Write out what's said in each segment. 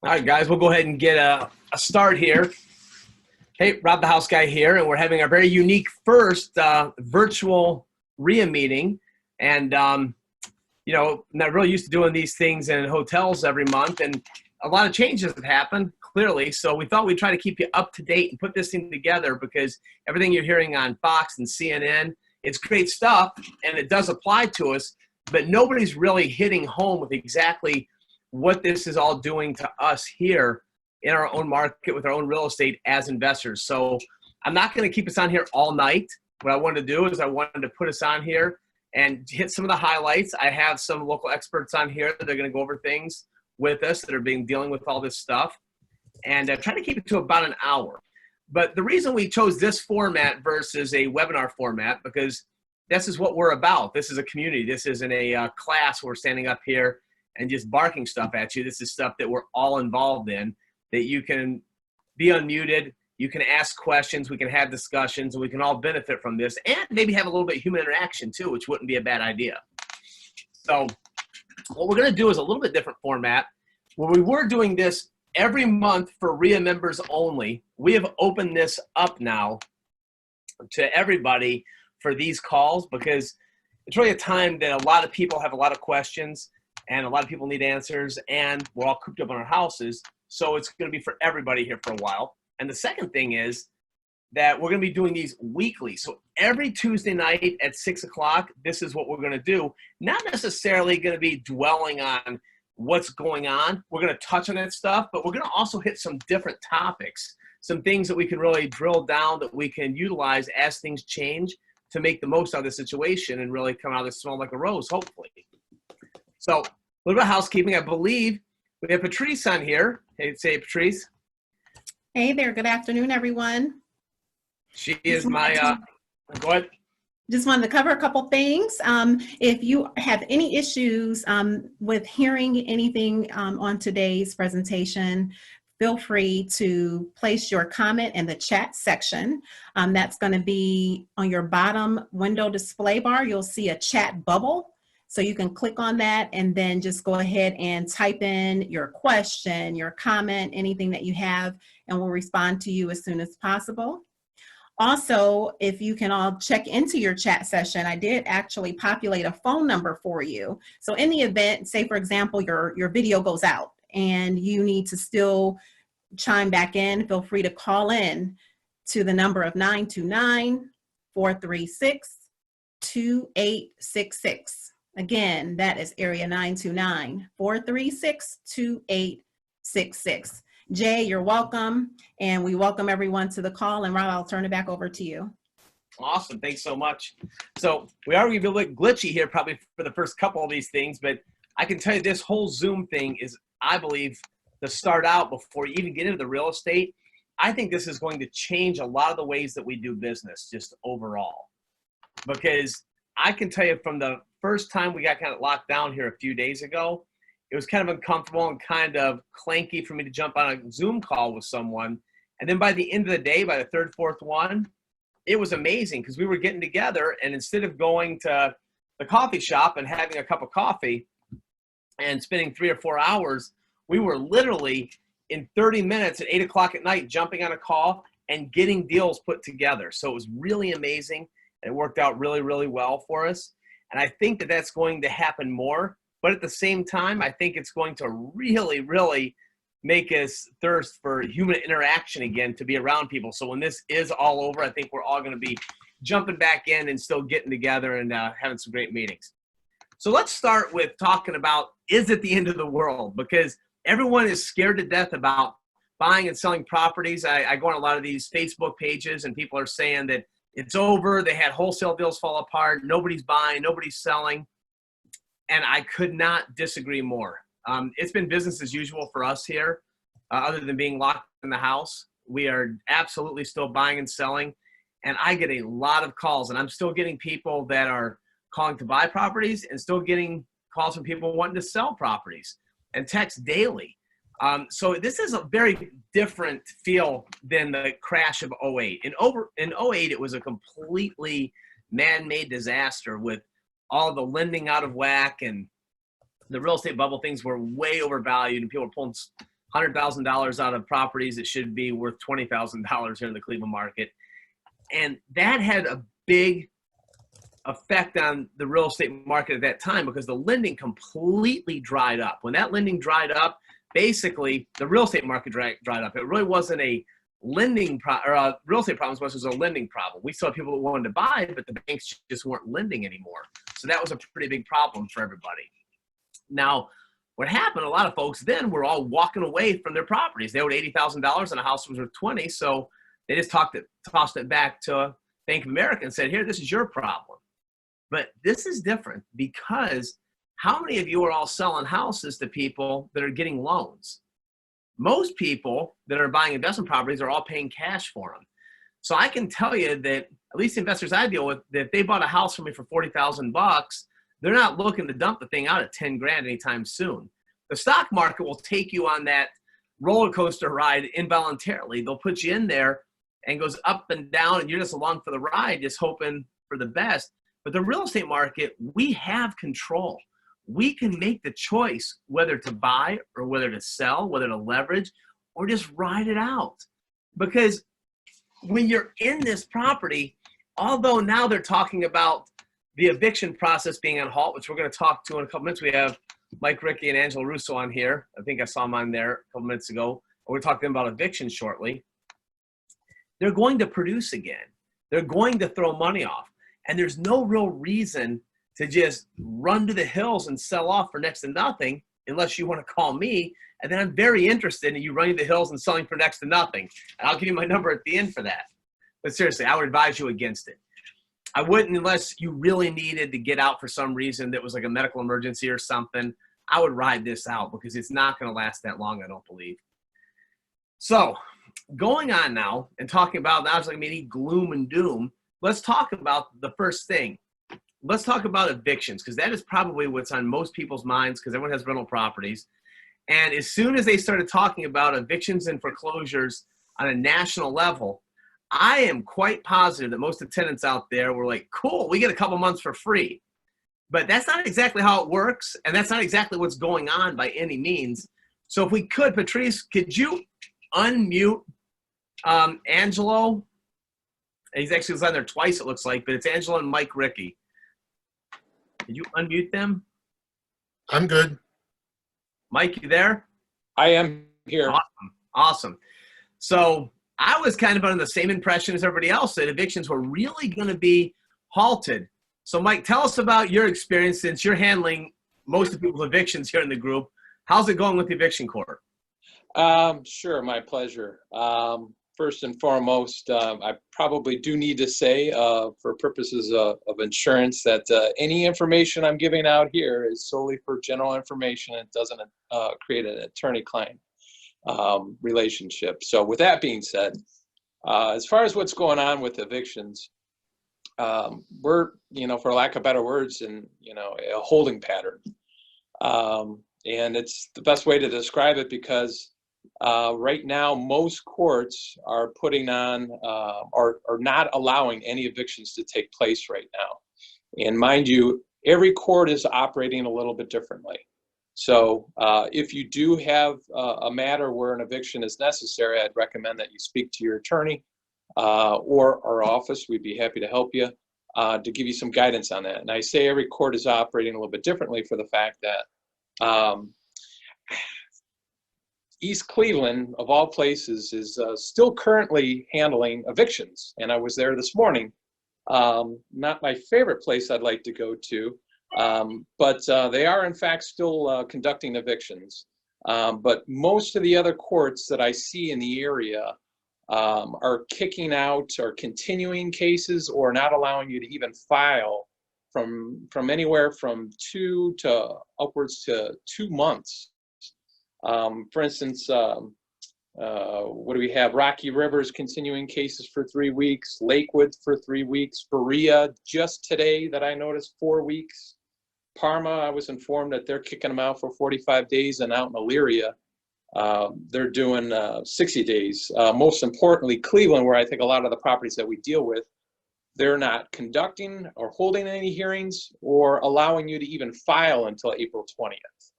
All right, guys, we'll go ahead and get a start here. Hey, Rob the House Guy here, and we're having our very unique first virtual REIA meeting. And, you know, not really used to doing these things in hotels every month, and a lot of changes have happened, clearly. So we thought we'd try to keep you up to date and put this thing together, because everything you're hearing on Fox and CNN, it's great stuff, and it does apply to us, but nobody's really hitting home with exactly what this is all doing to us here in our own market with our own real estate as investors. So I'm not going to keep us on here all night. What I wanted to do is I wanted to put us on here and hit some of the highlights. I have some local experts on here that are going to go over things with us that are dealing with all this stuff, and try to keep it to about an hour. But the reason we chose this format versus a webinar format, because this is what we're about. This is a community. This isn't a class where we're standing up here and just barking stuff at you. This is stuff that we're all involved in, that you can be unmuted, you can ask questions, we can have discussions, and we can all benefit from this, and maybe have a little bit of human interaction too, which wouldn't be a bad idea. So what we're gonna do is a little bit different format. Where we were doing this every month for REIA members only, we have opened this up now to everybody for these calls, because it's really a time that a lot of people have a lot of questions, and a lot of people need answers, and we're all cooped up in our houses. So it's going to be for everybody here for a while. And the second thing is that we're going to be doing these weekly. So every Tuesday night at 6 o'clock, this is what we're going to do. Not necessarily going to be dwelling on what's going on. We're going to touch on that stuff, but we're going to also hit some different topics, some things that we can really drill down that we can utilize as things change to make the most out of the situation and really come out of this smell like a rose, hopefully. So a little bit of housekeeping. I believe we have Patrice on here. Hey, say Patrice. Hey there. Good afternoon, everyone. She is my, go ahead. Just wanted to cover a couple things. If you have any issues with hearing anything on today's presentation, feel free to place your comment in the chat section. That's going to be on your bottom window display bar. You'll see a chat bubble. So you can click on that and then just go ahead and type in your question, your comment, anything that you have, and we'll respond to you as soon as possible. Also, if you can all check into your chat session, I did actually populate a phone number for you. So in the event, say for example, your video goes out and you need to still chime back in, feel free to call in to the number of 929-436-2866. Again, that is area 929-436-2866. Jay, you're welcome, and we welcome everyone to the call. And Rob, I'll turn it back over to you. Awesome, thanks so much. So we are going to be a little bit glitchy here probably for the first couple of these things, but I can tell you this whole Zoom thing is, I believe, to start out before you even get into the real estate. I think this is going to change a lot of the ways that we do business just overall, because I can tell you from the first time we got kind of locked down here a few days ago, it was kind of uncomfortable and kind of clanky for me to jump on a Zoom call with someone. And then by the end of the day, by the third, fourth one, it was amazing, because we were getting together, and instead of going to the coffee shop and having a cup of coffee and spending 3 or 4 hours, we were literally in 30 minutes at 8 o'clock at night jumping on a call and getting deals put together. So it was really amazing. It worked out really, really well for us. And I think that that's going to happen more. But at the same time, I think it's going to really, really make us thirst for human interaction again, to be around people. So when this is all over, I think we're all going to be jumping back in and still getting together and having some great meetings. So let's start with talking about, is it the end of the world? Because everyone is scared to death about buying and selling properties. I go on a lot of these Facebook pages, and people are saying that it's over. They had wholesale deals fall apart. Nobody's buying, nobody's selling. And I could not disagree more. It's been business as usual for us here, other than being locked in the house. We are absolutely still buying and selling. And I get a lot of calls, and I'm still getting people that are calling to buy properties, and still getting calls from people wanting to sell properties, and text daily. So this is a very different feel than the crash of '08. In '08, it was a completely man-made disaster with all the lending out of whack, and the real estate bubble. Things were way overvalued, and people were pulling $100,000 out of properties that should be worth $20,000 here in the Cleveland market. And that had a big effect on the real estate market at that time because the lending completely dried up. When that lending dried up, basically the real estate market dried up. It really wasn't a lending real estate problem, it was a lending problem. We saw people that wanted to buy, but the banks just weren't lending anymore. So that was a pretty big problem for everybody. Now, what happened, a lot of folks then were all walking away from their properties. They owed $80,000 and a house was worth 20, so they just tossed it back to Bank of America and said, here, this is your problem. But this is different because how many of you are all selling houses to people that are getting loans? Most people that are buying investment properties are all paying cash for them. So I can tell you that at least the investors I deal with, that if they bought a house from me for $40,000, they're not looking to dump the thing out at 10 grand anytime soon. The stock market will take you on that roller coaster ride involuntarily. They'll put you in there and goes up and down and you're just along for the ride, just hoping for the best. But the real estate market, we have control. We can make the choice whether to buy or whether to sell, whether to leverage or just ride it out. Because when you're in this property, although now they're talking about the eviction process being on halt, which we're going to talk to in a couple minutes. We have Mike Ricky and Angela Russo on here. I think I saw them on there a couple minutes ago. We're talking about eviction shortly. They're going to produce again. They're going to throw money off. And there's no real reason to just run to the hills and sell off for next to nothing unless you want to call me. And then I'm very interested in you running the hills and selling for next to nothing. And I'll give you my number at the end for that. But seriously, I would advise you against it. I wouldn't unless you really needed to get out for some reason that was like a medical emergency or something. I would ride this out because it's not going to last that long, I don't believe. So going on now and talking about, now it's like maybe gloom and doom. Let's talk about the first thing. Let's talk about evictions because that is probably what's on most people's minds because everyone has rental properties. And as soon as they started talking about evictions and foreclosures on a national level, I am quite positive that most of the tenants out there were like, cool, we get a couple months for free. But that's not exactly how it works, and that's not exactly what's going on by any means. So if we could, Patrice, could you unmute Angelo? He's actually was on there twice, it looks like, but it's Angelo and Mike Ricky. Did you unmute them? I'm good. Mike, you there? I am here. Awesome. So I was kind of under the same impression as everybody else that evictions were really going to be halted. So Mike, tell us about your experience since you're handling most of people's evictions here in the group. How's it going with the eviction court? Sure, my pleasure. First and foremost, I probably do need to say for purposes of insurance that any information I'm giving out here is solely for general information. It doesn't create an attorney-client relationship. So with that being said, as far as what's going on with evictions, we're, for lack of better words, in, a holding pattern. And it's the best way to describe it because right now, most courts are putting on are not allowing any evictions to take place right now. And mind you, every court is operating a little bit differently. So if you do have a matter where an eviction is necessary, I'd recommend that you speak to your attorney or our office. We'd be happy to help you to give you some guidance on that. And I say every court is operating a little bit differently for the fact that East Cleveland, of all places, is still currently handling evictions. And I was there this morning. Not my favorite place I'd like to go to, but they are in fact still conducting evictions. But most of the other courts that I see in the area are kicking out or continuing cases or not allowing you to even file from anywhere from 2 to upwards to 2 months. For instance, what do we have? Rocky River's continuing cases for 3 GCREIA, Lakewood for 3 weeks, GCREIA just today that I noticed 4 weeks. Parma, I was informed that they're kicking them out for 45 days, and out in Elyria, they're doing 60 days. Most importantly, Cleveland, where I think a lot of the properties that we deal with, they're not conducting or holding any hearings or allowing you to even file until April 20th.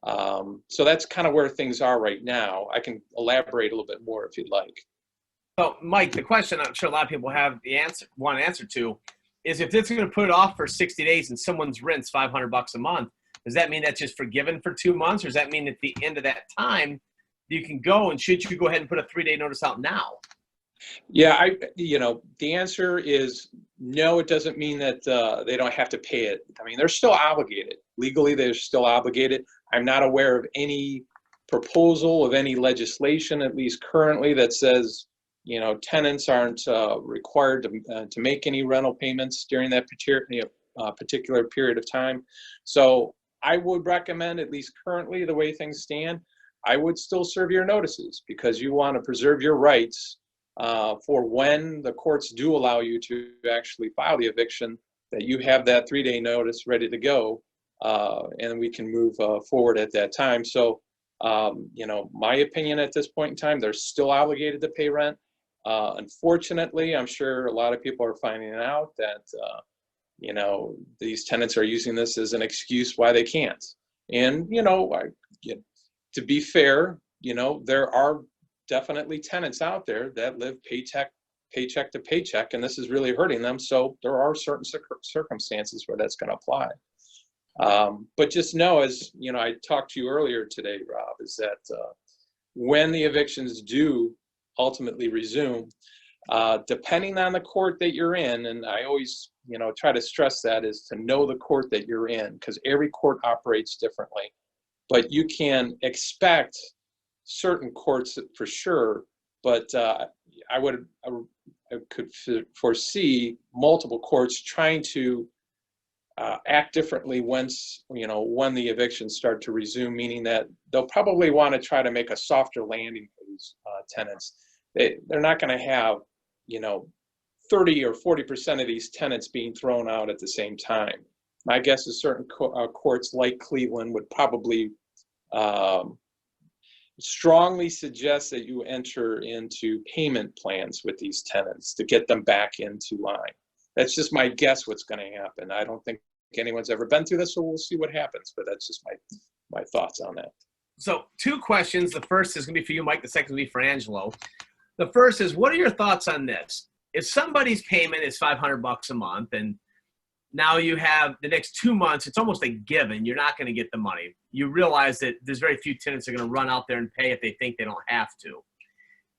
So that's kind of where things are right now. I can elaborate a little bit more if you'd like. So, Mike, the question I'm sure a lot of people have the answer, want an answer to, is if this is going to put it off for 60 days and someone's rent's $500 a month, does that mean that's just forgiven for 2 months, or does that mean at the end of that time you can go, and should you go ahead and put a 3-day notice out now? Yeah, the answer is no. It doesn't mean that they don't have to pay it. I mean, they're still obligated. Legally, they're still obligated. I'm not aware of any proposal of any legislation, at least currently, that says, tenants aren't required to make any rental payments during that particular period of time. So I would recommend, at least currently, the way things stand, I would still serve your notices, because you want to preserve your rights for when the courts do allow you to actually file the eviction, that you have that 3-day notice ready to go, and we can move forward at that time. So, my opinion at this point in time, they're still obligated to pay rent. Unfortunately, I'm sure a lot of people are finding out that, these tenants are using this as an excuse why they can't. And, to be fair, there are definitely tenants out there that live paycheck to paycheck, and this is really hurting them. So there are certain circumstances where that's going to apply. But just know, as I talked to you earlier today, Rob, is that when the evictions do ultimately resume, depending on the court that you're in, and I always try to stress that, is to know the court that you're in, because every court operates differently. But you can expect certain courts for sure, but I could foresee multiple courts trying to act differently when the evictions start to resume, meaning that they'll probably want to try to make a softer landing for these tenants. They're not going to have 30 or 40% of these tenants being thrown out at the same time. My guess is certain courts like Cleveland would probably strongly suggest that you enter into payment plans with these tenants to get them back into line. That's just my guess what's going to happen. I don't think anyone's ever been through this, so we'll see what happens, but that's just my thoughts on that. So 2 questions. The first is going to be for you, Mike. The second will be for Angelo. The first is, what are your thoughts on this? If somebody's payment is $500 a month, and now you have the next 2 months, it's almost a given. You're not going to get the money. You realize that there's very few tenants that are going to run out there and pay if they think they don't have to.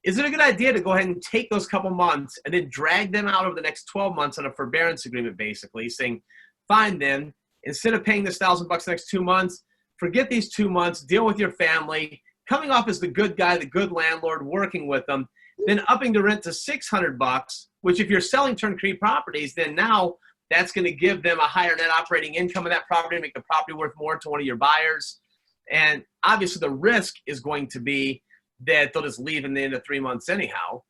Is it a good idea to go ahead and take those couple months and then drag them out over the next 12 months on a forbearance agreement, basically saying, fine, then, instead of paying this $1,000 the next 2 months, forget these 2 months, deal with your family, coming off as the good guy, the good landlord, working with them, then upping the rent to $600, which if you're selling turnkey properties, then now that's going to give them a higher net operating income of that property, make the property worth more to one of your buyers. And obviously the risk is going to be that they'll just leave in the end of 3 months anyhow.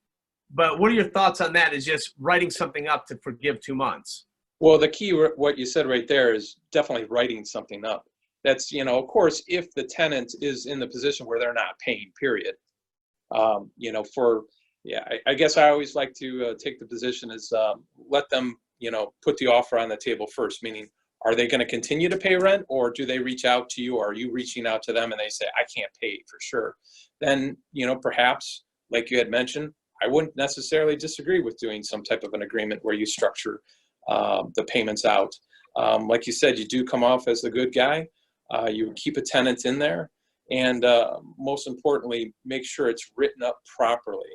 But what are your thoughts on that, is just writing something up to forgive 2 months? Well, the key, what you said right there, is definitely writing something up. That's, of course, if the tenant is in the position where they're not paying, period. I guess I always like to take the position is let them, put the offer on the table first, meaning, are they going to continue to pay rent, or do they reach out to you, or are you reaching out to them and they say, I can't pay for sure? Then, perhaps, like you had mentioned, I wouldn't necessarily disagree with doing some type of an agreement where you structure the payments out. Like you said, you do come off as the good guy. You keep a tenant in there, and most importantly, make sure it's written up properly,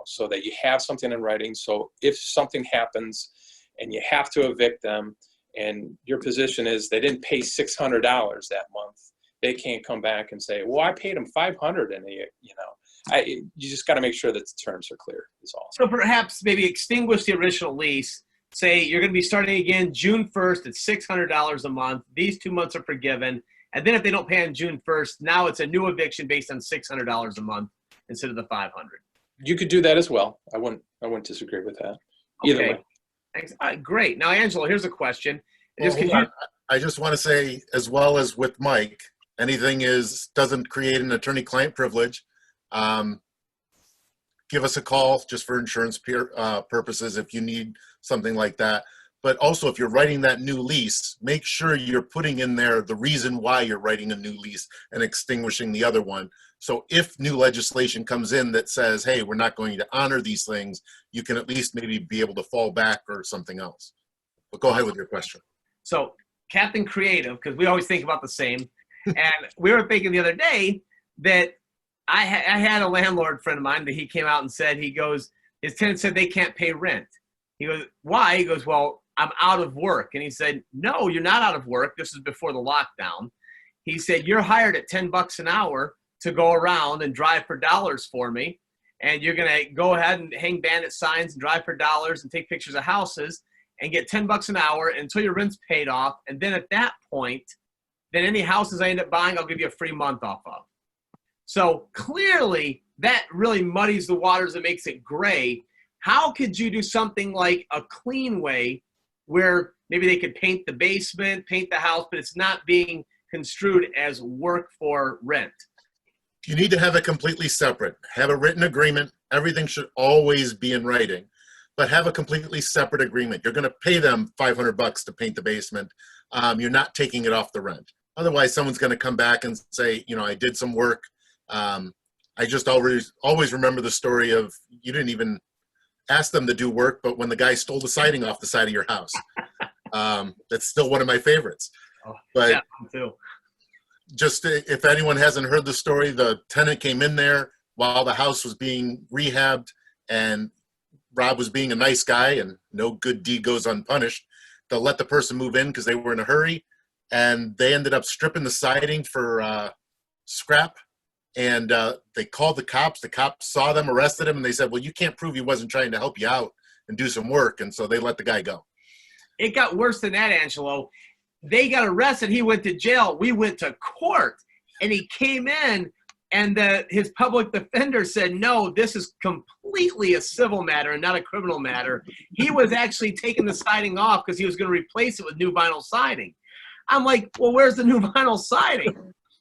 so that you have something in writing. So if something happens and you have to evict them, and your position is they didn't pay $600 that month, they can't come back and say, well, I paid them $500, and you just got to make sure that the terms are clear is all. So perhaps maybe extinguish the original lease. Say you're going to be starting again June 1st at $600 a month. These 2 months are forgiven. And then if they don't pay on June 1st, now it's a new eviction based on $600 a month instead of the $500. You could do that as well. I wouldn't disagree with that. Either way. Thanks. Great. Now, Angelo, here's a question. I just want to say, as well as with Mike, anything doesn't create an attorney-client privilege. Give us a call just for insurance purposes if you need something like that. But also, if you're writing that new lease, make sure you're putting in there the reason why you're writing a new lease and extinguishing the other one. So if new legislation comes in that says, hey, we're not going to honor these things, you can at least maybe be able to fall back or something else. But go ahead with your question. So Captain Creative, because we always think about the same. And we were thinking the other day that I had a landlord friend of mine that he came out and said, he goes, his tenant said they can't pay rent. He goes, why? He goes, well, I'm out of work. And he said, no, you're not out of work. This is before the lockdown. He said, you're hired at $10 an hour to go around and drive for dollars for me. And you're going to go ahead and hang bandit signs and drive for dollars and take pictures of houses and get $10 an hour until your rent's paid off. And then at that point, then any houses I end up buying, I'll give you a free month off of. So clearly that really muddies the waters and makes it gray. How could you do something like a clean way where maybe they could paint the basement, paint the house, but it's not being construed as work for rent? You need to have it completely separate. Have a written agreement. Everything should always be in writing, but have a completely separate agreement. You're going to pay them $500 to paint the basement. You're not taking it off the rent. Otherwise, someone's going to come back and say, you know, I did some work. I just always remember the story of you didn't even ask them to do work, but when the guy stole the siding off the side of your house. That's still one of my favorites. Oh, but yeah, me too. Just if anyone hasn't heard the story, the tenant came in there while the house was being rehabbed, and Rob was being a nice guy, and no good deed goes unpunished. They'll let the person move in because they were in a hurry, and they ended up stripping the siding for scrap. And they called the cops. The cops saw them, arrested him, and they said, well, you can't prove he wasn't trying to help you out and do some work. And so they let the guy go. It got worse than that, Angelo. They got arrested. He went to jail. We went to court, and he came in, and his public defender said, no, this is completely a civil matter and not a criminal matter. He was actually taking the siding off because he was going to replace it with new vinyl siding. I'm like, well, where's the new vinyl siding?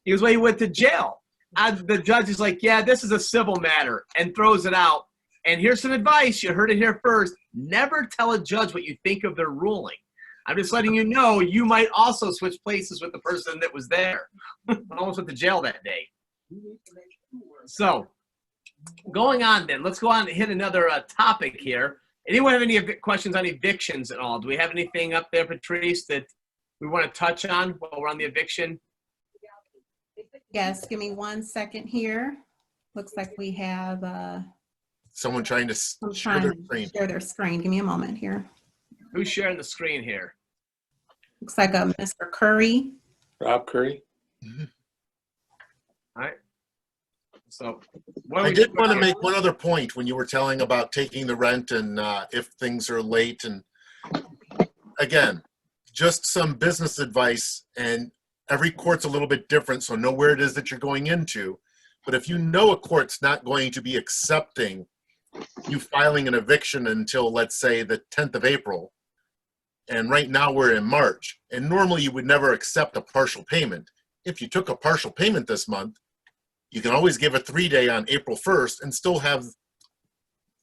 He goes, well, he went to jail. The judge is like, yeah, this is a civil matter, and throws it out. And here's some advice. You heard it here first. Never tell a judge what you think of their ruling. I'm just letting you know you might also switch places with the person that was there. I almost went to jail that day. So going on then, let's go on and hit another topic here. Anyone have any questions on evictions at all? Do we have anything up there, Patrice, that we want to touch on while we're on the eviction? Yes, give me 1 second here. Looks like we have Someone trying to share their screen. share their screen. Give me a moment here. Who's sharing the screen here? Looks like a Mr. Curry. Rob Curry. Mm-hmm. All right. So I did want to make one other point when you were telling about taking the rent and if things are late. And again, just some business advice, and every court's a little bit different, so know where it is that you're going into. But if you know a court's not going to be accepting you filing an eviction until, let's say, the 10th of April, and right now we're in March, and normally you would never accept a partial payment. If you took a partial payment this month, you can always give a 3-day on April 1st and still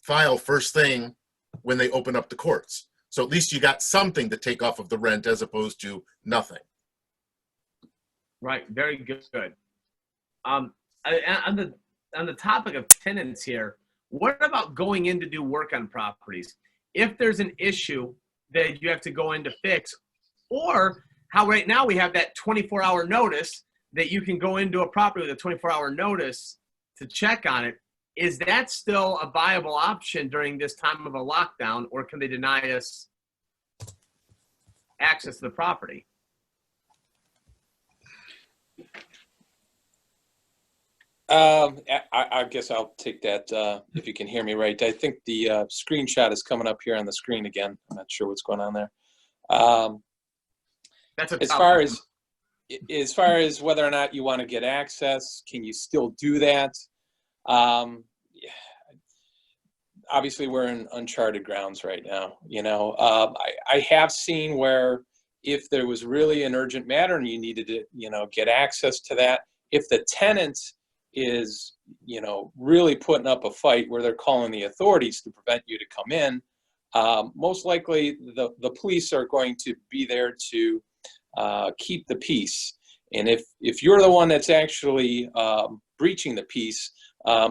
file first thing when they open up the courts. So at least you got something to take off of the rent as opposed to nothing. Right, very good. On the topic of tenants here, what about going in to do work on properties? If there's an issue that you have to go in to fix, or how right now we have that 24-hour notice that you can go into a property with a 24-hour notice to check on it, is that still a viable option during this time of a lockdown, or can they deny us access to the property? I guess I'll take that if you can hear me right. I think the screenshot is coming up here on the screen again. I'm not sure what's going on there. That's a as tough far one. as far as whether or not you want to get access, can you still do that? Obviously, we're in uncharted grounds right now. You know, I have seen where if there was really an urgent matter and you needed to, you know, get access to that, if the tenant is, you know, really putting up a fight where they're calling the authorities to prevent you to come in, most likely the police are going to be there to keep the peace. And if you're the one that's actually breaching the peace,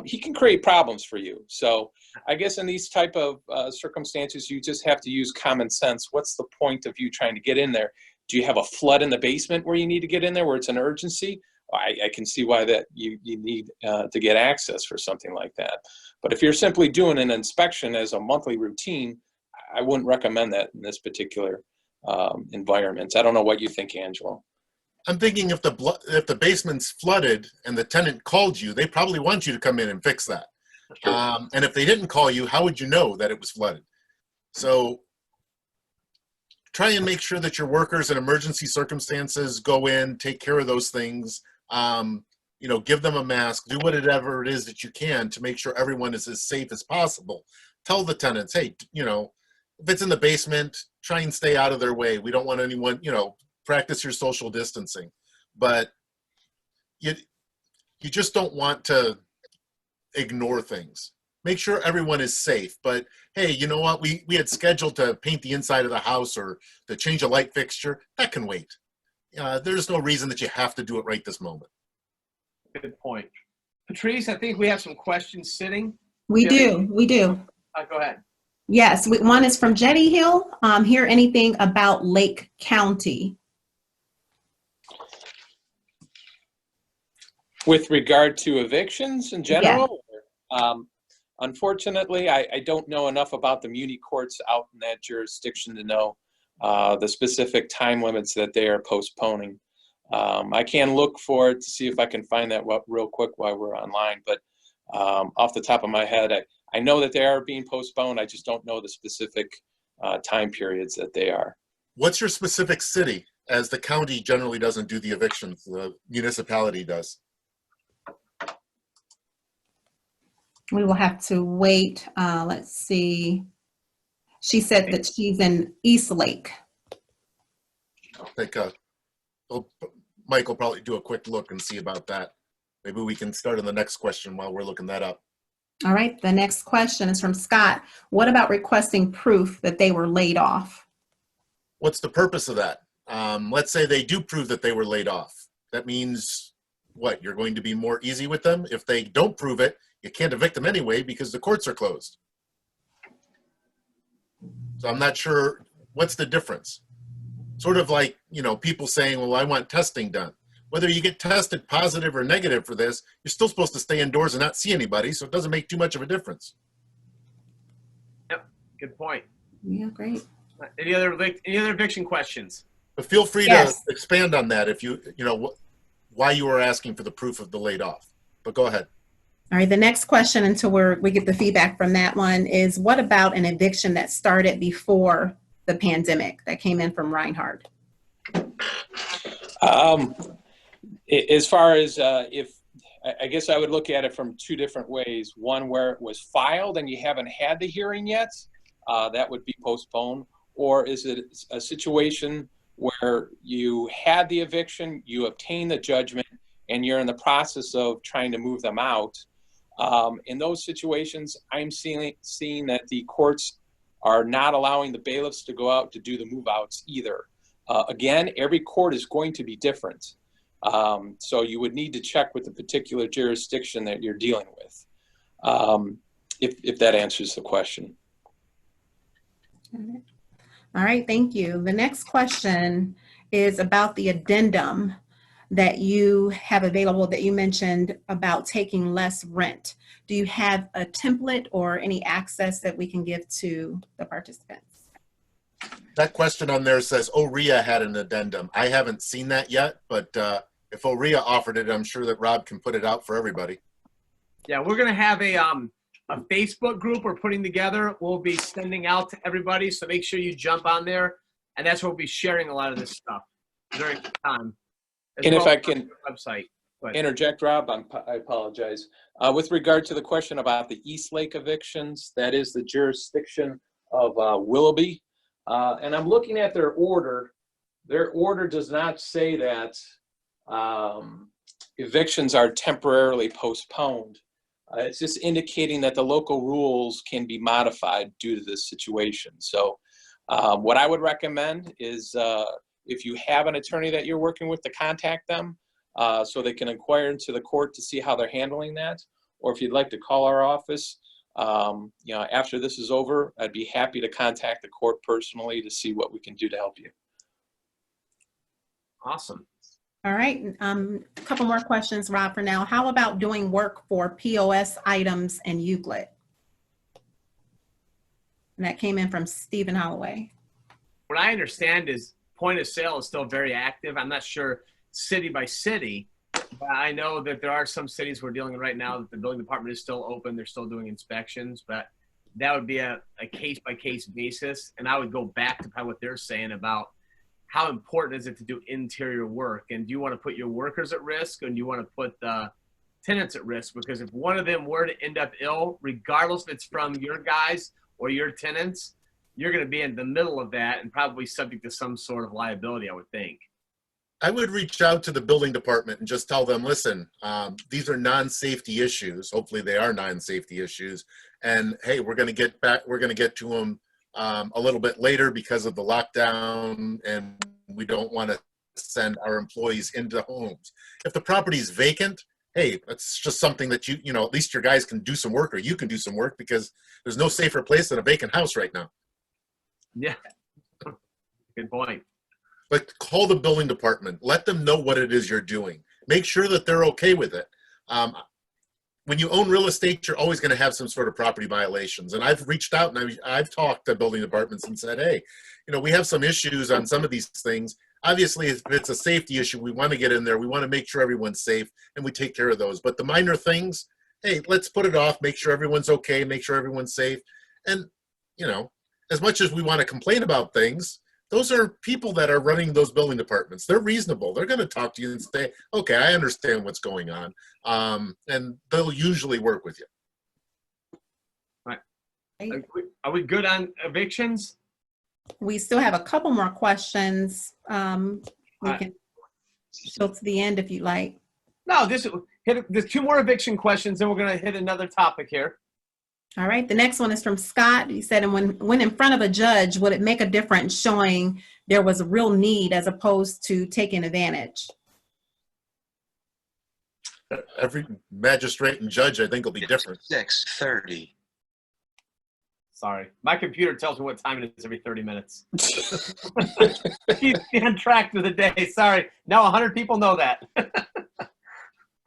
he can create problems for you. So I guess in these type of circumstances, you just have to use common sense. What's the point of you trying to get in there? Do you have a flood in the basement where you need to get in there, where it's an urgency? I can see why that you need to get access for something like that. But if you're simply doing an inspection as a monthly routine, I wouldn't recommend that in this particular environment. I don't know what you think, Angelo. I'm thinking if the basement's flooded and the tenant called you, they probably want you to come in and fix that. And if they didn't call you, how would you know that it was flooded? So try and make sure that your workers in emergency circumstances go in, take care of those things. You know, give them a mask, do whatever it is that you can to make sure everyone is as safe as possible. Tell the tenants, hey, you know, if it's in the basement, try and stay out of their way. We don't want anyone, you know, practice your social distancing. But you just don't want to ignore things. Make sure everyone is safe. But hey, you know what? We had scheduled to paint the inside of the house or to change a light fixture. That can wait. There's no reason that you have to do it right this moment. Good point. Patrice, I think we have some questions sitting. We do. Go ahead. Yes, one is from Jetty Hill. Hear anything about Lake County? With regard to evictions in general? Yeah. Unfortunately, I don't know enough about the muni courts out in that jurisdiction to know the specific time limits that they are postponing. I can look for it to see if I can find that real quick while we're online, but off the top of my head, I know that they are being postponed. I just don't know the specific time periods that they are. What's your specific city, as the county generally doesn't do the evictions, the municipality does? We will have to wait. Let's see. She said that she's in East Lake. I think Mike will probably do a quick look and see about that. Maybe we can start on the next question while we're looking that up. All right, the next question is from Scott. What about requesting proof that they were laid off? What's the purpose of that? Let's say they do prove that they were laid off. That means what? You're going to be more easy with them? If they don't prove it, you can't evict them anyway because the courts are closed. So I'm not sure what's the difference. Sort of like, you know, people saying, well, I want testing done. Whether you get tested positive or negative for this, you're still supposed to stay indoors and not see anybody, so it doesn't make too much of a difference. Yep, good point. Yeah, great. Any other eviction questions? But feel free Yes. to expand on that if you know, why you were asking for the proof of the laid off. But go ahead. All right, the next question until we get the feedback from that one is, what about an eviction that started before the pandemic that came in from Reinhardt? As far as I guess I would look at it from two different ways. One where it was filed and you haven't had the hearing yet, that would be postponed. Or is it a situation where you had the eviction, you obtained the judgment, and you're in the process of trying to move them out? In those situations, I'm seeing that the courts are not allowing the bailiffs to go out to do the move outs either. Again, every court is going to be different. So you would need to check with the particular jurisdiction that you're dealing with, if that answers the question. All right, thank you. The next question is about the addendum that you have available that you mentioned about taking less rent. Do you have a template or any access that we can give to the participants? That question on there says GCREIA had an addendum. I haven't seen that yet, but if GCREIA offered it, I'm sure that Rob can put it out for everybody. Yeah, we're going to have a Facebook group we're putting together. We'll be sending out to everybody, so make sure you jump on there, and that's where we'll be sharing a lot of this stuff during the time. And if I can website. interject, Rob, I apologize. With regard to the question about the East Lake evictions, that is the jurisdiction of Willoughby. And I'm looking at their order. Their order does not say that evictions are temporarily postponed. It's just indicating that the local rules can be modified due to this situation. So what I would recommend is if you have an attorney that you're working with, to contact them so they can inquire into the court to see how they're handling that. Or if you'd like to call our office, after this is over, I'd be happy to contact the court personally to see what we can do to help you. Awesome. All right, a couple more questions, Rob, for now. How about doing work for POS items and Euclid? And that came in from Stephen Holloway. What I understand is point of sale is still very active. I'm not sure city by city, but I know that there are some cities we're dealing with right now that the building department is still open. They're still doing inspections, but that would be a case-by-case basis. And I would go back to what they're saying about how important is it to do interior work? And do you want to put your workers at risk, or do you want to put the tenants at risk? Because if one of them were to end up ill, regardless if it's from your guys or your tenants, you're going to be in the middle of that and probably subject to some sort of liability, I would think. I would reach out to the building department and just tell them, listen, these are non-safety issues. Hopefully they are non-safety issues. And hey, we're going to get to them a little bit later because of the lockdown, and we don't want to send our employees into homes. If the property is vacant, hey, that's just something that at least your guys can do some work, or you can do some work, because there's no safer place than a vacant house right now. Yeah, good point. But call the building department. Let them know what it is you're doing. Make sure that they're okay with it. When you own real estate, you're always going to have some sort of property violations. And I've reached out and I've talked to building departments and said, hey, we have some issues on some of these things. Obviously, if it's a safety issue, we want to get in there. We want to make sure everyone's safe, and we take care of those. But the minor things, hey, let's put it off, make sure everyone's okay, make sure everyone's safe. And, as much as we want to complain about things, those are people that are running those building departments. They're reasonable. They're going to talk to you and say, okay, I understand what's going on. And they'll usually work with you. Right. Are we good on evictions? We still have a couple more questions. We can go to the end if you'd like. No, there's 2 more eviction questions, and we're going to hit another topic here. All right, the next one is from Scott. He said, and when in front of a judge, would it make a difference showing there was a real need as opposed to taking advantage? Every magistrate and judge, I think, will be different. 6:30. Sorry. My computer tells me what time it is every 30 minutes. Keep on track for the day. Sorry. Now 100 people know that.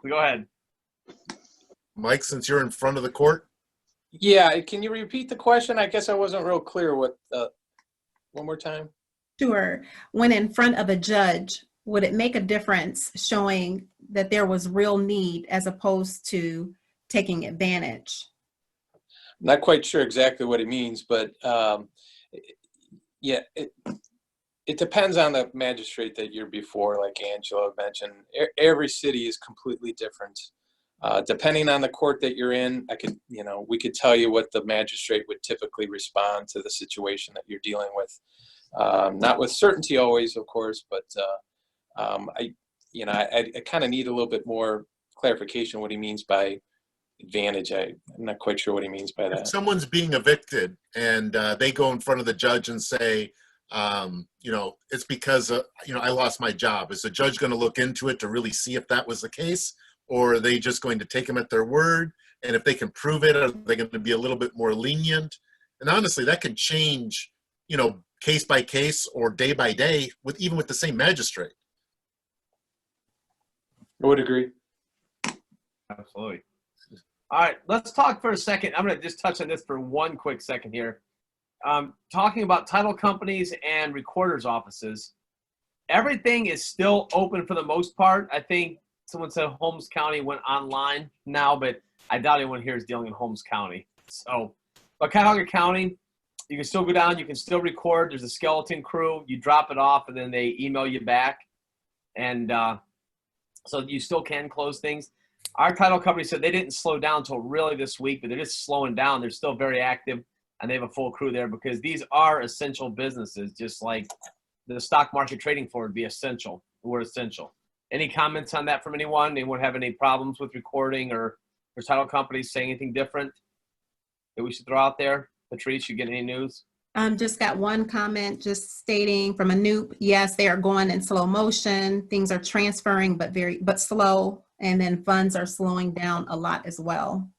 Go ahead. Mike, since you're in front of the court. Yeah, can you repeat the question? I guess I wasn't real clear one more time. Sure. When in front of a judge, would it make a difference showing that there was real need as opposed to taking advantage? I'm not quite sure exactly what it means, but yeah, it depends on the magistrate that you're before, like Angela mentioned. Every city is completely different. Depending on the court that you're in, we could tell you what the magistrate would typically respond to the situation that you're dealing with. Not with certainty always, of course, but I kind of need a little bit more clarification what he means by advantage. I'm not quite sure what he means by that. If someone's being evicted and they go in front of the judge and say, it's because I lost my job. Is the judge going to look into it to really see if that was the case? Or are they just going to take them at their word? And if they can prove it, are they going to be a little bit more lenient? And honestly, that can change, case by case or day by day even with the same magistrate. I would agree. Absolutely. All right, let's talk for a second. I'm going to just touch on this for one quick second here. Talking about title companies and recorders' offices, everything is still open for the most part. I think someone said Holmes County went online now, but I doubt anyone here is dealing in Holmes County. So, but Cuyahoga County, you can still go down, you can still record. There's a skeleton crew. You drop it off, and then they email you back. And so you still can close things. Our title company said they didn't slow down until really this week, but they're just slowing down. They're still very active, and they have a full crew there because these are essential businesses, just like the stock market trading floor would be essential. We're essential. Any comments on that from anyone? Anyone have any problems with recording or or title companies saying anything different that we should throw out there? Patrice, you get any news? Just got one comment just stating from Anoop, yes, they are going in slow motion. Things are transferring, but slow. And then funds are slowing down a lot as well.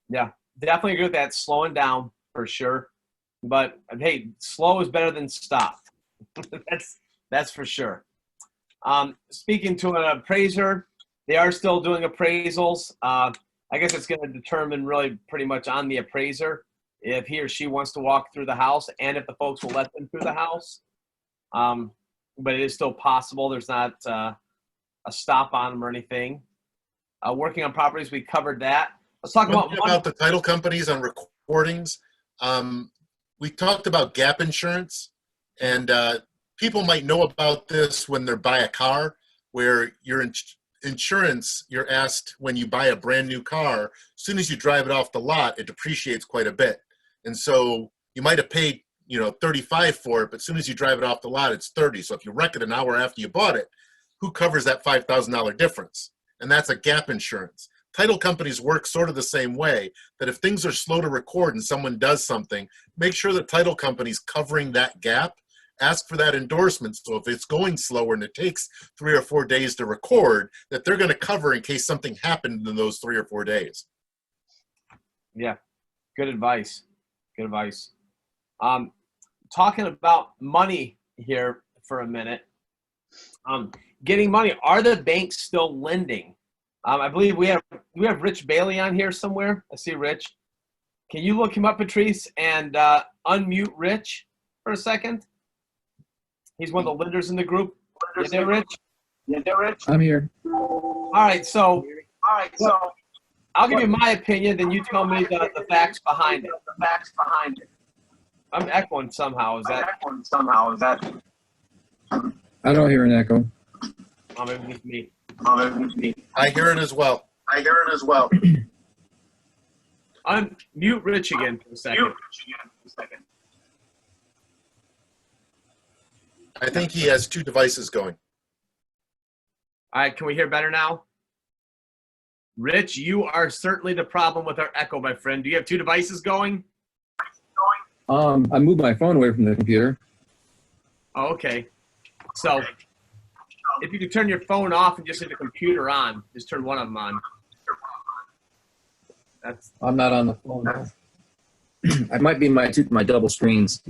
Yeah, definitely agree with that. Slowing down for sure. But hey, slow is better than stopped. that's for sure. Speaking to an appraiser, they are still doing appraisals. I guess it's going to determine really pretty much on the appraiser if he or she wants to walk through the house and if the folks will let them through the house. But it is still possible. There's not a stop on them or anything. Working on properties, we covered that. Let's talk about the title companies on recordings. We talked about gap insurance, and people might know about this when they're buy a car, where your insurance, you're asked when you buy a brand new car, as soon as you drive it off the lot, it depreciates quite a bit. And so you might have paid, $35 for it, but as soon as you drive it off the lot, it's $30. So if you wreck it an hour after you bought it, who covers that $5,000 difference? And that's a gap insurance. Title companies work sort of the same way, that if things are slow to record and someone does something, make sure the title company's covering that gap. Ask for that endorsement. So if it's going slower and it takes 3 or 4 days to record, that they're going to cover in case something happened in those 3 or 4 days. Yeah, good advice. Good advice. Talking about money here for a minute. Getting money. Are the banks still lending? I believe we have Rich Bailey on here somewhere. I see Rich. Can you look him up, Patrice, and unmute Rich for a second? He's one of the lenders in the group. You there, Rich? I'm here. All right, so I'll give you my opinion, then you tell me the facts behind it. I'm echoing somehow. Is that? I don't hear an echo. Oh, maybe it's me. I hear it as well. Unmute Rich again for a second. I think he has 2 devices going. All right, can we hear better now? Rich, you are certainly the problem with our echo, my friend. Do you have 2 devices going? I moved my phone away from the computer. Oh, okay. So if you could turn your phone off and just leave the computer on, just turn one of them on. I'm not on the phone now. I might be my double screens.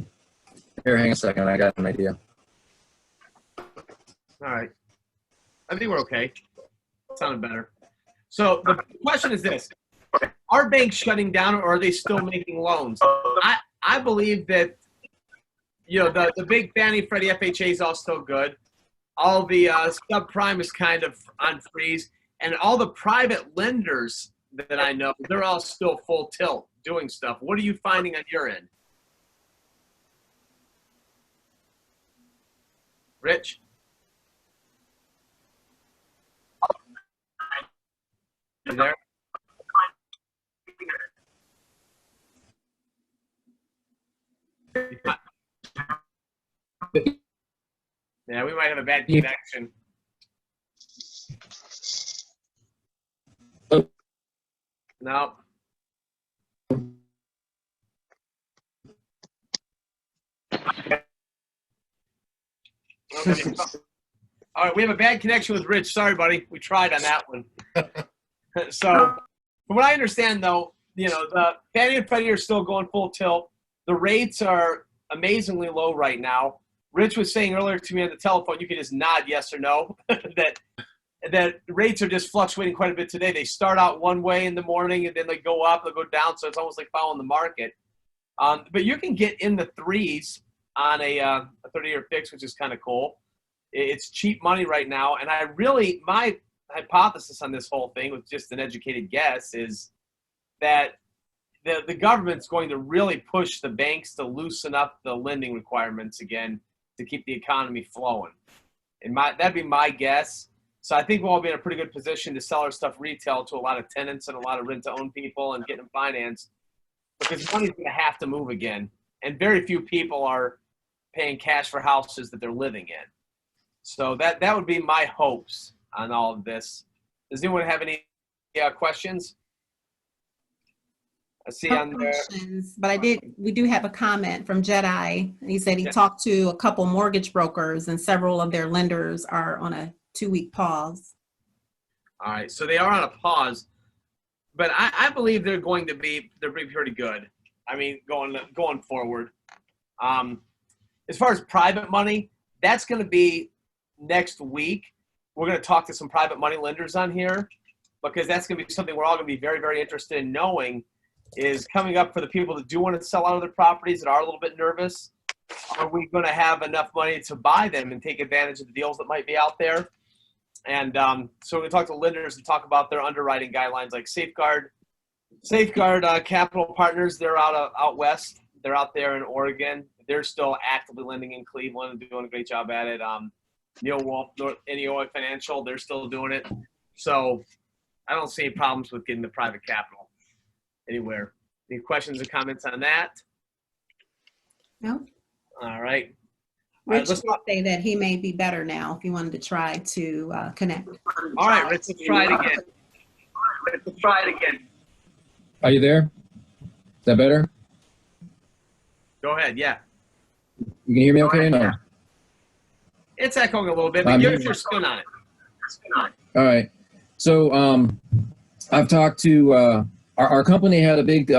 Here, hang a second. I got an idea. All right. I think we're okay. Sounded better. So the question is this. Are banks shutting down or are they still making loans? I believe that, the big Fannie Freddie FHA is all still good. All the subprime is kind of on freeze. And all the private lenders that I know, they're all still full tilt doing stuff. What are you finding on your end? Rich? You there? Yeah, we might have a bad connection. No. Okay. All right, we have a bad connection with Rich. Sorry, buddy. We tried on that one. So, from what I understand, though, the Fannie and Freddie are still going full tilt. The rates are amazingly low right now. Rich was saying earlier to me on the telephone, you could just nod yes or no, that rates are just fluctuating quite a bit today. They start out one way in the morning, and then they go up, they'll go down, so it's almost like following the market. But you can get in the 3s on a 30-year fix, which is kind of cool. It's cheap money right now, and my hypothesis on this whole thing, with just an educated guess, is that the government's going to really push the banks to loosen up the lending requirements again to keep the economy flowing. And that'd be my guess. So I think we'll all be in a pretty good position to sell our stuff retail to a lot of tenants and a lot of rent-to-own people and get them financed, because money's going to have to move again. And very few people are paying cash for houses that they're living in. So that would be my hopes on all of this. Does anyone have any questions? I see No on there. questions, but we do have a comment from Jedi. He said he Yeah. talked to a couple mortgage brokers and several of their lenders are on a 2-week pause. All right, so they are on a pause, but I believe they're going to be pretty good. I mean, going forward. As far as private money, that's going to be next week. We're going to talk to some private money lenders on here because that's going to be something we're all going to be very, very interested in knowing is coming up for the people that do want to sell out of their properties that are a little bit nervous. Are we going to have enough money to buy them and take advantage of the deals that might be out there? And so we're going to talk to lenders and talk about their underwriting guidelines like Safeguard Capital Partners. They're out west. They're out there in Oregon. They're still actively lending in Cleveland and doing a great job at it. Neil Wolf, NEOI Financial, they're still doing it. So I don't see any problems with getting the private capital anywhere. Any questions or comments on that? No? All right. Rich let's did say that he may be better now if you wanted to try to connect. All right, Rich, let's try it again. Are you there? Is that better? Go ahead, yeah. You can hear me okay? No. It's echoing a little bit, but give us your spin on it. All right. So I've talked to our company had a big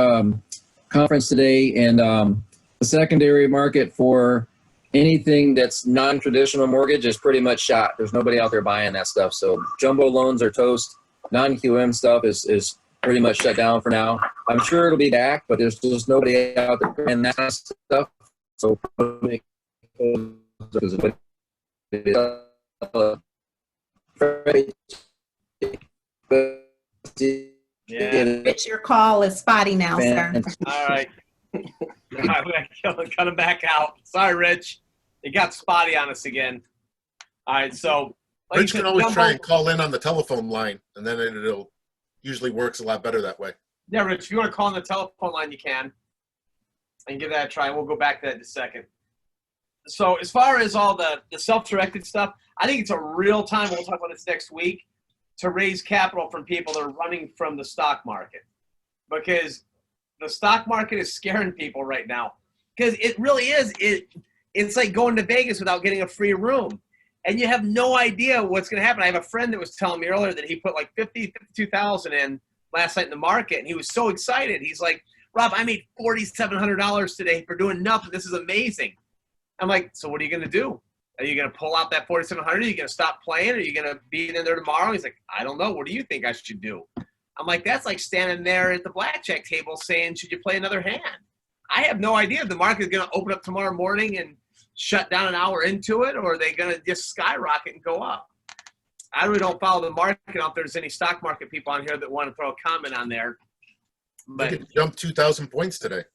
conference today, and the secondary market for anything that's non-traditional mortgage is pretty much shot. There's nobody out there buying that stuff. So jumbo loans are toast. Non-QM stuff is pretty much shut down for now. I'm sure it'll be back, but there's just nobody out there buying that stuff. So Yeah. Rich, your call is spotty now, sir. All right. All right, we gotta cut him back out. Sorry, Rich. It got spotty on us again. All right, so like Rich can always try and call in on the telephone line, and then it'll usually works a lot better that way. Yeah, Rich, if you want to call on the telephone line, you can. And give that a try. We'll go back to that in a second. So as far as all the self-directed stuff, I think it's a real time, we'll talk about this next week, to raise capital from people that are running from the stock market. Because the stock market is scaring people right now. Because it really is. It's like going to Vegas without getting a free room. And you have no idea what's going to happen. I have a friend that was telling me earlier that he put like $52,000 in last night in the market, and he was so excited. He's like, Rob, I made $4,700 today for doing nothing. This is amazing. I'm like, so what are you going to do? Are you going to pull out that $4,700? Are you going to stop playing? Are you going to be in there tomorrow? He's like, I don't know. What do you think I should do? I'm like, that's like standing there at the blackjack table saying, should you play another hand? I have no idea if the market is going to open up tomorrow morning and shut down an hour into it, or are they going to just skyrocket and go up? I really don't follow the market. I don't know if there's any stock market people on here that want to throw a comment on there. But It jumped 2,000 points today.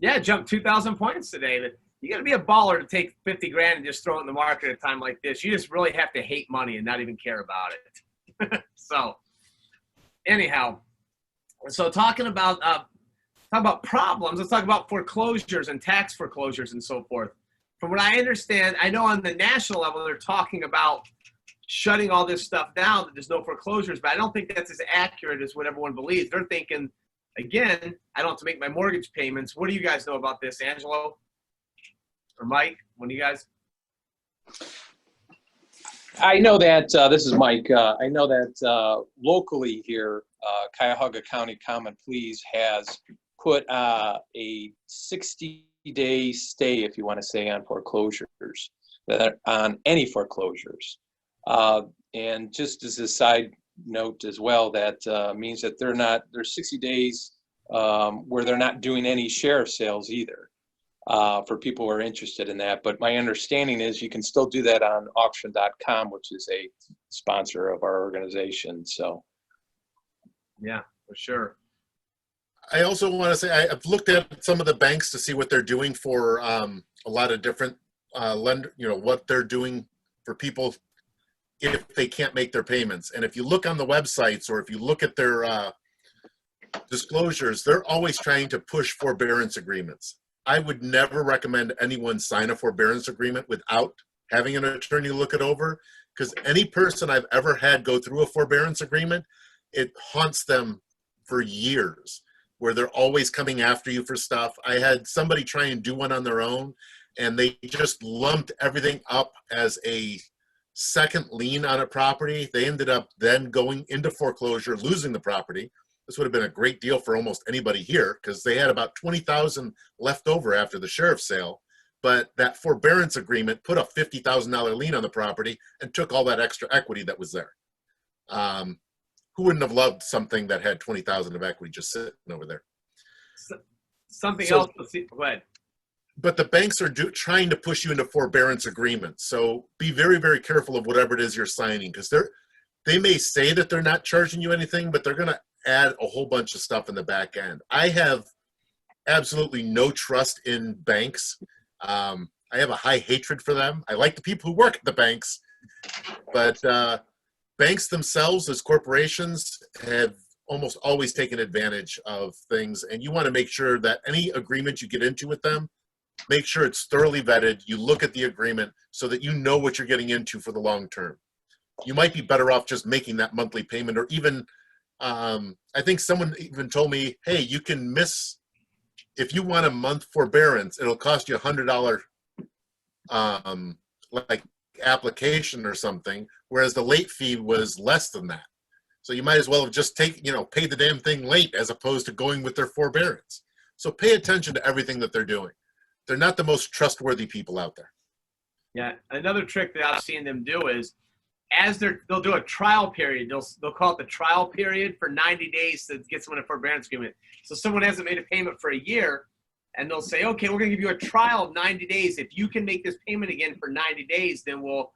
yeah, jumped 2,000 points today. But you got to be a baller to take 50 grand and just throw it in the market at a time like this. You just really have to hate money and not even care about it. So anyhow, so talking about problems, let's talk about foreclosures and tax foreclosures and so forth. From what I understand, I know on the national level they're talking about shutting all this stuff down, that there's no foreclosures, but I don't think that's as accurate as what everyone believes. They're thinking, again, I don't have to make my mortgage payments. What do you guys know about this, Angelo or Mike? One of you guys? I know that, this is Mike, I know that locally here, Cuyahoga County Common Pleas has put a 60-day stay, if you want to say, on foreclosures, on any foreclosures. And just as a side note as well, that means that there's 60 days where they're not doing any sheriff sales either. For people who are interested in that. But my understanding is you can still do that on auction.com, which is a sponsor of our organization. So, yeah, for sure. I also want to say I've looked at some of the banks to see what they're doing for a lot of different what they're doing for people if they can't make their payments. And if you look on the websites or if you look at their disclosures, they're always trying to push forbearance agreements. I would never recommend anyone sign a forbearance agreement without having an attorney look it over, because any person I've ever had go through a forbearance agreement, it haunts them for years, where they're always coming after you for stuff. I had somebody try and do one on their own, and they just lumped everything up as a second lien on a property. They ended up then going into foreclosure, losing the property. This would have been a great deal for almost anybody here because they had about $20,000 left over after the sheriff's sale. But that forbearance agreement put a $50,000 lien on the property and took all that extra equity that was there. Who wouldn't have loved something that had 20,000 of equity just sitting over there? Something So- else. Go ahead. But the banks are trying to push you into forbearance agreements. So be very, very careful of whatever it is you're signing, because they may say that they're not charging you anything, but they're going to add a whole bunch of stuff in the back end. I have absolutely no trust in banks. I have a high hatred for them. I like the people who work at the banks, but banks themselves as corporations have almost always taken advantage of things. And you want to make sure that any agreement you get into with them, make sure it's thoroughly vetted. You look at the agreement so that you know what you're getting into for the long term. You might be better off just making that monthly payment, or even, I think someone even told me, hey, you can miss, if you want a month forbearance, it'll cost you $100 like application or something, whereas the late fee was less than that. So you might as well have just paid the damn thing late as opposed to going with their forbearance. So pay attention to everything that they're doing. They're not the most trustworthy people out there. Yeah, another trick that I've seen them do is, they'll do a trial period. They'll call it the trial period for 90 days to get someone a forbearance agreement. So someone hasn't made a payment for a year, and they'll say, okay, we're going to give you a trial of 90 days. If you can make this payment again for 90 days, then we'll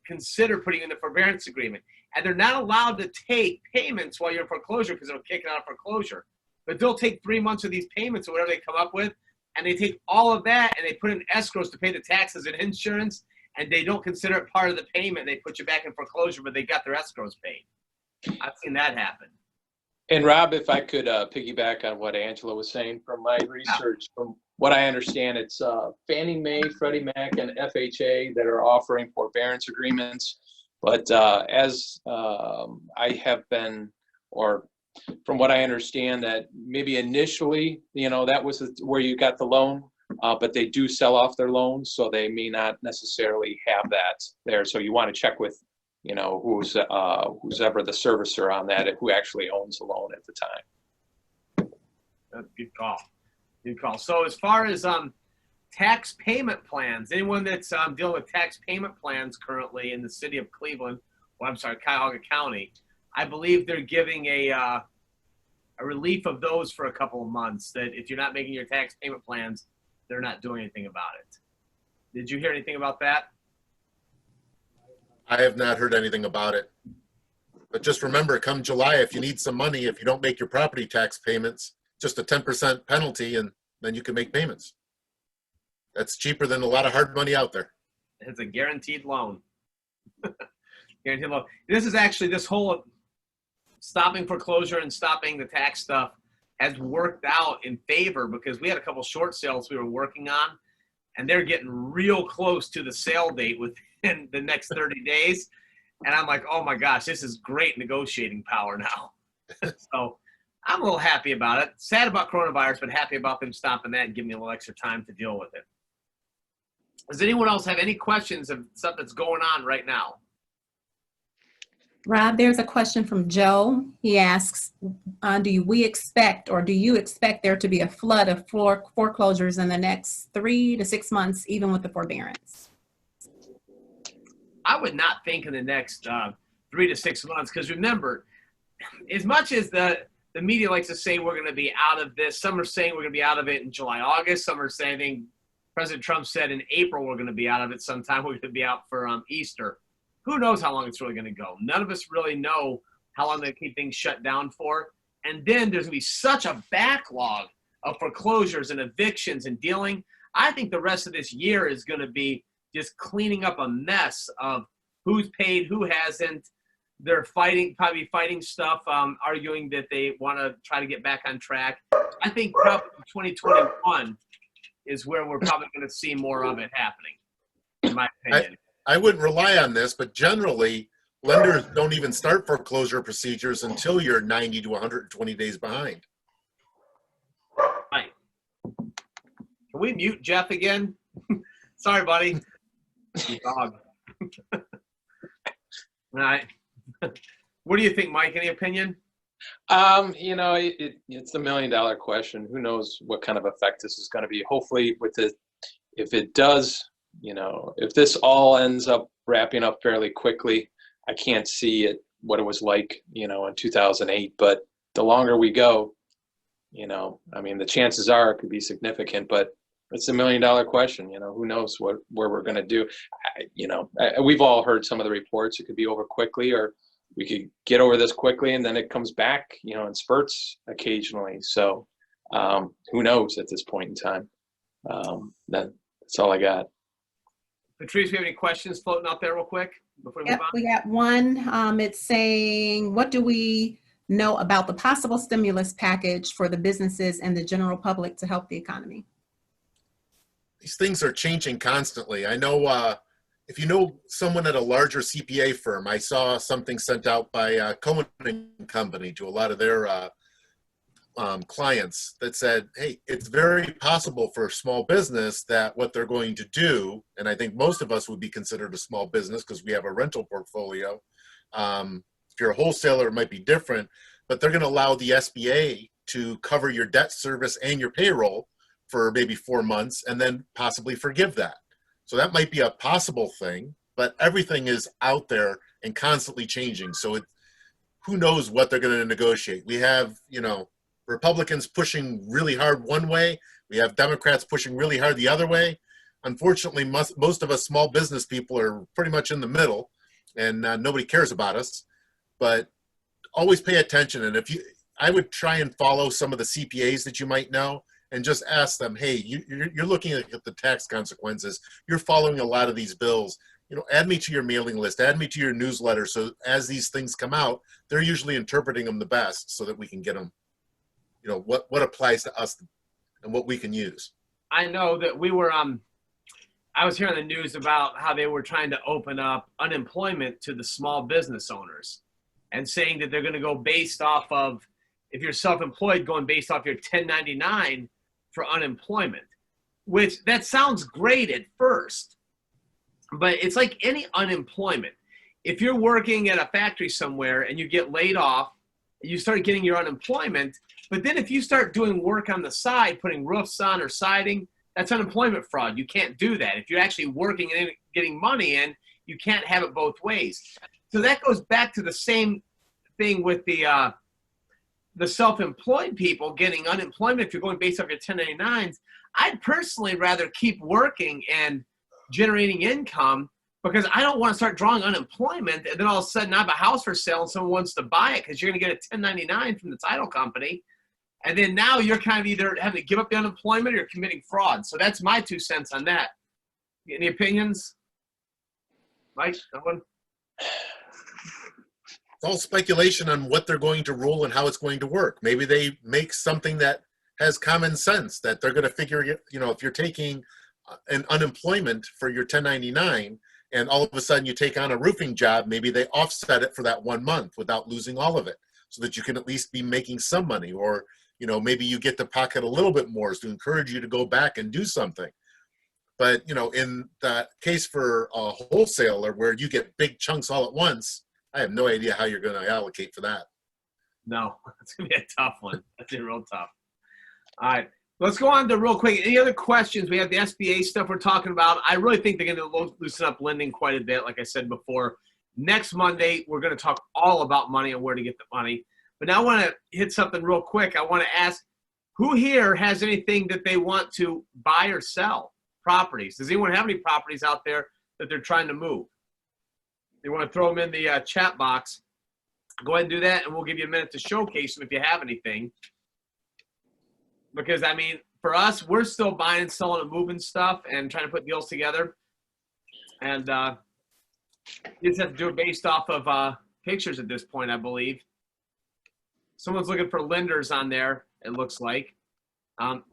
consider putting you in the forbearance agreement. And they're not allowed to take payments while you're in foreclosure because it'll kick it out of foreclosure. But they'll take 3 months of these payments or whatever they come up with, and they take all of that and they put in escrows to pay the taxes and insurance, and they don't consider it part of the payment. They put you back in foreclosure, but they got their escrows paid. I've seen that happen. And Rob, if I could piggyback on what Angela was saying, from my research, from what I understand, it's Fannie Mae, Freddie Mac, and FHA that are offering forbearance agreements. But as I have been, or from what I understand, that maybe initially, that was where you got the loan, but they do sell off their loans, so they may not necessarily have that there. So you want to check with, who's ever the servicer on that, who actually owns the loan at the time. That's a good call. Good call. So as far as tax payment plans, anyone that's dealing with tax payment plans currently in the city of Cleveland, Cuyahoga County, I believe they're giving a relief of those for a couple of months, that if you're not making your tax payment plans, they're not doing anything about it. Did you hear anything about that? I have not heard anything about it. But just remember, come July, if you need some money, if you don't make your property tax payments, just a 10% penalty, and then you can make payments. That's cheaper than a lot of hard money out there. It's a guaranteed loan. Guaranteed loan. This whole stopping foreclosure and stopping the tax stuff has worked out in favor, because we had a couple short sales we were working on, and they're getting real close to the sale date within the next 30 days. And I'm like, oh my gosh, this is great negotiating power now. So I'm a little happy about it. Sad about coronavirus, but happy about them stopping that and giving me a little extra time to deal with it. Does anyone else have any questions of stuff that's going on right now? Rob, there's a question from Joe. He asks, do you expect there to be a flood of foreclosures in the next 3 to 6 months, even with the forbearance? I would not think in the next 3 to 6 months, because remember, as much as the media likes to say we're going to be out of this, some are saying we're going to be out of it in July, August. Some are saying, I think President Trump said in April we're going to be out of it sometime. We're going to be out for Easter. Who knows how long it's really going to go? None of us really know how long they keep things shut down for. And then there's going to be such a backlog of foreclosures and evictions and dealing. I think the rest of this year is going to be just cleaning up a mess of who's paid, who hasn't. They're probably fighting stuff, arguing that they want to try to get back on track. I think probably 2021 is where we're probably going to see more of it happening, in my opinion. I wouldn't rely on this, but generally, lenders don't even start foreclosure procedures until you're 90 to 120 days behind. Can we mute Jeff again? Sorry, buddy. You dog. All right. What do you think, Mike? Any opinion? You know, it's the million-dollar question. Who knows what kind of effect this is going to be? Hopefully, if it does, you know, if this all ends up wrapping up fairly quickly, I can't see what it was like, you know, in 2008. But the longer we go, you know, I mean, the chances are it could be significant. But it's a million-dollar question. You know, who knows where we're going to do? We've all heard some of the reports. It could be over quickly, or we could get over this quickly and then it comes back, you know, in spurts occasionally. So who knows at this point in time? That's all I got. Patrice, do you have any questions floating out there real quick before we move Yep, on? we got one. It's saying, what do we know about the possible stimulus package for the businesses and the general public to help the economy? These things are changing constantly. I know if you know someone at a larger CPA firm, I saw something sent out by Cohen & Company to a lot of their clients that said, hey, it's very possible for a small business that what they're going to do, and I think most of us would be considered a small business because we have a rental portfolio. If you're a wholesaler, it might be different, but they're going to allow the SBA to cover your debt service and your payroll for maybe 4 months and then possibly forgive that. So that might be a possible thing, but everything is out there and constantly changing. So who knows what they're going to negotiate. We have, you know, Republicans pushing really hard one way. We have Democrats pushing really hard the other way. Unfortunately, most of us small business people are pretty much in the middle, and nobody cares about us. But always pay attention. And I would try and follow some of the CPAs that you might know and just ask them, hey, you're looking at the tax consequences. You're following a lot of these bills. You know, add me to your mailing list, add me to your newsletter. So as these things come out, they're usually interpreting them the best so that we can get them, you know, what applies to us and what we can use. I know that we were, I was hearing the news about how they were trying to open up unemployment to the small business owners and saying that they're going to go based off of, if you're self-employed, going based off your 1099 for unemployment, which that sounds great at first, but it's like any unemployment. If you're working at a factory somewhere and you get laid off, you start getting your unemployment, but then if you start doing work on the side, putting roofs on or siding, that's unemployment fraud. You can't do that. If you're actually working and getting money in, you can't have it both ways. So that goes back to the same thing with the self-employed people getting unemployment. If you're going based off your 1099s, I'd personally rather keep working and generating income, because I don't want to start drawing unemployment and then all of a sudden I have a house for sale and someone wants to buy it because you're going to get a 1099 from the title company. And then now you're kind of either having to give up the unemployment or you're committing fraud. So that's my 2 cents on that. Any opinions? Mike, that one? It's all speculation on what they're going to rule and how it's going to work. Maybe they make something that has common sense, that they're going to figure, you know, if you're taking an unemployment for your 1099 and all of a sudden you take on a roofing job, maybe they offset it for that 1 month without losing all of it so that you can at least be making some money. Or, you know, maybe you get to pocket a little bit more to encourage you to go back and do something. But, you know, in that case for a wholesaler where you get big chunks all at once, I have no idea how you're going to allocate for that. No, it's going to be a tough one. That's real tough. All right. Let's go on to real quick. Any other questions? We have the SBA stuff we're talking about. I really think they're going to loosen up lending quite a bit, like I said before. Next Monday, we're going to talk all about money and where to get the money. But now I want to hit something real quick. I want to ask, who here has anything that they want to buy or sell? Properties. Does anyone have any properties out there that they're trying to move? You want to throw them in the chat box, go ahead and do that, and we'll give you a minute to showcase them if you have anything. Because, I mean, for us, we're still buying and selling and moving stuff and trying to put deals together. And you just have to do it based off of pictures at this point, I believe. Someone's looking for lenders on there, it looks like.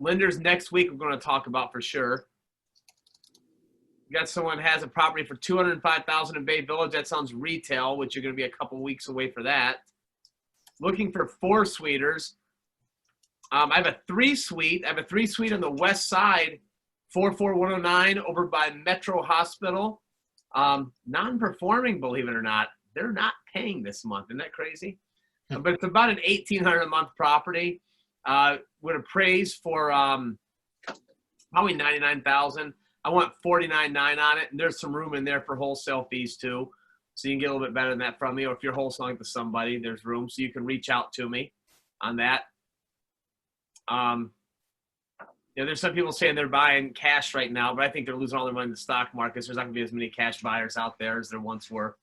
Lenders next week we're going to talk about for sure. You got someone has a property for $205,000 in Bay Village. That sounds retail, which you're going to be a couple weeks away for that. Looking for 4-suiters. I have a 3-suite. I have a 3-suite on the west side 44109 over by Metro Hospital. Non-performing, believe it or not. They're not paying this month. Isn't that crazy? But it's about an $1,800 a month property. Would appraise for probably $99,000. I want $49,900 on it, and there's some room in there for wholesale fees too. So you can get a little bit better than that from me, or if you're wholesaling to somebody, there's room. So you can reach out to me on that. There's some people saying they're buying cash right now, but I think they're losing all their money in the stock markets. There's not going to be as many cash buyers out there as there once were.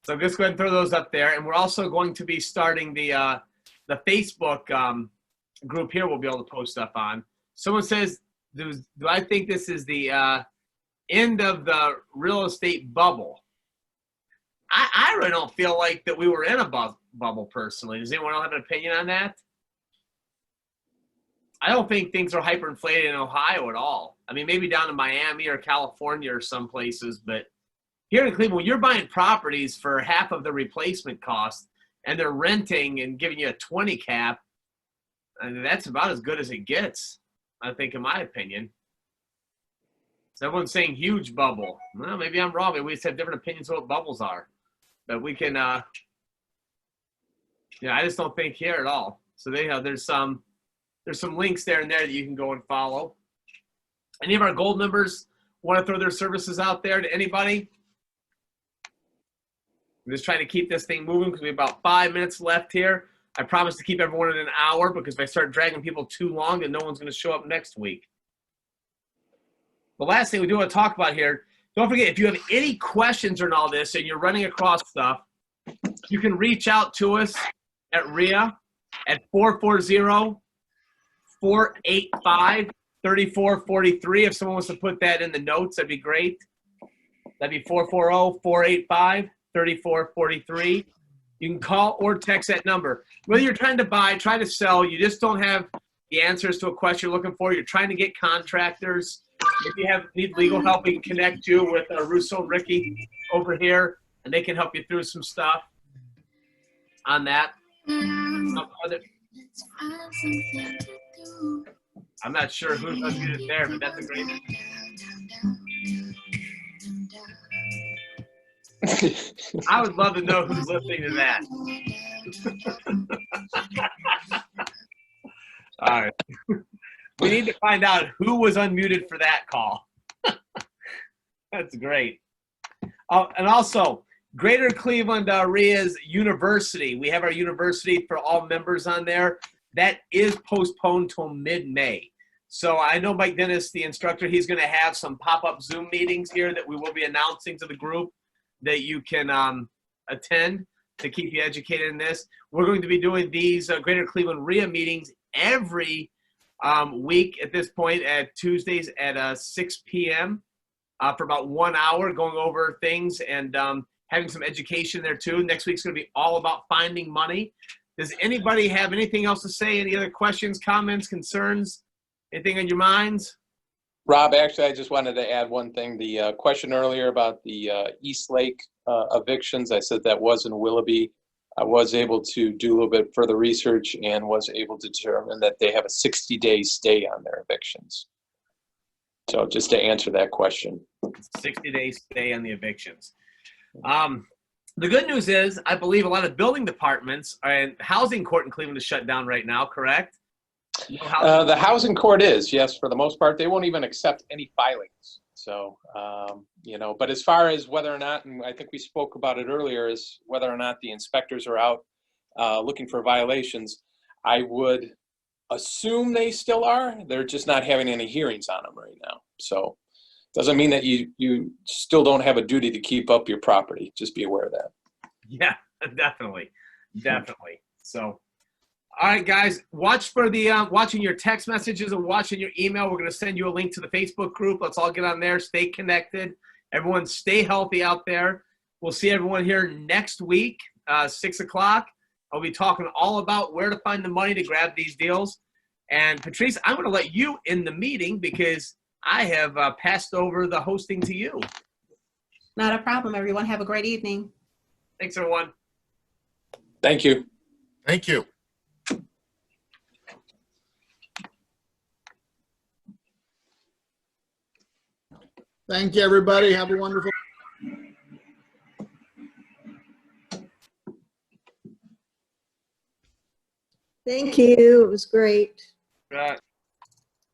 So just go ahead and throw those up there. And we're also going to be starting the Facebook group here we'll be able to post stuff on. Someone says, do I think this is the end of the real estate bubble? I really don't feel like that we were in a bubble personally. Does anyone else have an opinion on that? I don't think things are hyperinflated in Ohio at all. I mean, maybe down in Miami or California or some places, but here in Cleveland, when you're buying properties for half of the replacement cost and they're renting and giving you a 20 cap, I mean, that's about as good as it gets, I think, in my opinion. So everyone's saying huge bubble. Well, maybe I'm wrong. Maybe we just have different opinions of what bubbles are. But we can, I just don't think here at all. So there's some links there and there that you can go and follow. Any of our gold members want to throw their services out there to anybody? I'm just trying to keep this thing moving because we have about 5 minutes left here. I promise to keep everyone in an hour because if I start dragging people too long, then no one's going to show up next week. The last thing we do want to talk about here, don't forget, if you have any questions on all this and you're running across stuff, you can reach out to us at GCREIA at 440-485-3443. If someone wants to put that in the notes, that'd be great. That'd be 440-485-3443. You can call or text that number. Whether you're trying to buy, try to sell, you just don't have the answers to a question you're looking for, you're trying to get contractors. If you need legal help, we can connect you with Russo and Ricky over here, and they can help you through some stuff on that. I'm not sure who's unmuted there, but that's a great one. I would love to know who's listening to that. All right. We need to find out who was unmuted for that call. That's great. And also, Greater Cleveland REIA's University. We have our university for all members on there. That is postponed till mid-May. So I know Mike Dennis, the instructor, he's going to have some pop-up Zoom meetings here that we will be announcing to the group that you can attend to keep you educated in this. We're going to be doing these Greater Cleveland REIA meetings every week at this point at Tuesdays at 6 p.m. For about 1 hour, going over things and having some education there too. Next week's going to be all about finding money. Does anybody have anything else to say? Any other questions, comments, concerns? Anything on your minds? Rob, actually, I just wanted to add one thing. The question earlier about the East Lake evictions, I said that was in Willoughby. I was able to do a little bit further research and was able to determine that they have a 60-day stay on their evictions. So just to answer that question. 60-day stay on the evictions. The good news is I believe a lot of building departments and housing court in Cleveland is shut down right now, correct? The housing court is, yes, for the most part. They won't even accept any filings. So, but as far as whether or not, and I think we spoke about it earlier, is whether or not the inspectors are out looking for violations, I would assume they still are. They're just not having any hearings on them right now. So doesn't mean that you still don't have a duty to keep up your property. Just be aware of that. Yeah, definitely. Definitely. So, all right, guys, watch for the watching your text messages and watching your email. We're going to send you a link to the Facebook group. Let's all get on there. Stay connected. Everyone stay healthy out there. We'll see everyone here next week, 6 o'clock. I'll be talking all about where to find the money to grab these deals. And Patrice, I'm going to let you in the meeting because I have passed over the hosting to you. Not a problem, everyone. Have a great evening. Thanks, everyone. Thank you. Thank you. Thank you, everybody. Have a wonderful. Thank you. It was great. Right.